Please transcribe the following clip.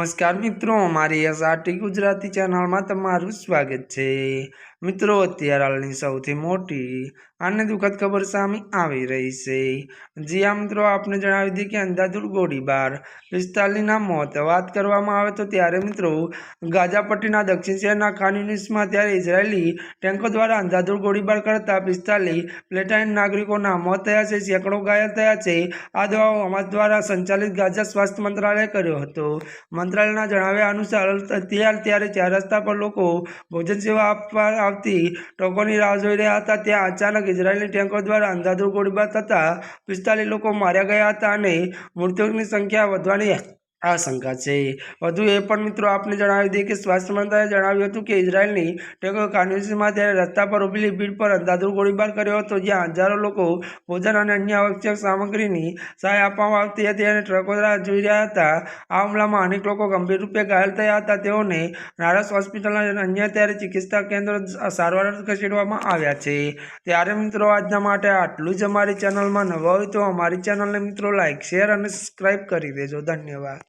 नमस्कार मित्रों, हमारी एसआरटी गुजराती चैनल में तमारू स्वागत है। मित्रों, अत्यार हालनी सौथी मोटी અને દુઃખદ ખબર સામે આવી રહી છે। જી આ મિત્રો, આપને જણાવી દઈએ કે અંધાધૂંધ ગોળીબાર 45ના મોત। વાત કરવામાં આવે તો ત્યારે મિત્રો ગાઝા પટ્ટીના દક્ષિણ શહેરના ખાન યુનિસમાં ત્યારે ઇઝરાયેલી ટેન્કો દ્વારા અંધાધૂંધ ગોળીબાર કરતા 45 પેલેસ્ટાઇન નાગરિકોના મોત થયા છે, સેંકડો ઘાયલ થયા છે। આ દાવો હમાસ દ્વારા સંચાલિત ગાઝા સ્વાસ્થ્ય મંત્રાલયે કર્યો હતો। મંત્રાલયના જણાવ્યા અનુસાર ત્યારે 4 રસ્તા પર લોકો ભોજન સેવા આપવા આવતી ટ્રકોની રાહ જોઈ રહ્યા હતા, ત્યાં અચાનક ઇઝરાયેલી ટેન્કો દ્વારા અંધાધૂંધ ગોળીબાર થતા 45 લોકો માર્યા ગયા હતા અને મૃતકોની સંખ્યા વધવાની આશંકા છે। વધુ એ પણ મિત્રો આપને જણાવી દઈએ કે સ્વાસ્થ્ય મંત્રાલયે જણાવ્યું હતું કે ઇઝરાયેલની ટેન્કો ખાન યુનિસમાં ત્યારે રસ્તા પર ઉભેલી ભીડ પર અંધાધૂંધ ગોળીબાર કર્યો હતો, જ્યાં હજારો લોકો ભોજન અને અન્ય આવશ્યક સામગ્રીની સહાય આપવામાં આવતી હતી અને ટ્રકો દ્વારા જોઈ રહ્યા હતા। આ હુમલામાં અનેક લોકો ગંભીર રૂપે ઘાયલ થયા હતા, તેઓને નારસ હોસ્પિટલના અને અન્ય ત્યારે ચિકિત્સા કેન્દ્રો સારવાર ખસેડવામાં આવ્યા છે। ત્યારે મિત્રો આજના માટે આટલું જ। અમારી ચેનલમાં નવા હોય તો અમારી ચેનલને મિત્રો લાઇક, શેર અને સબસ્ક્રાઈબ કરી દેજો। ધન્યવાદ।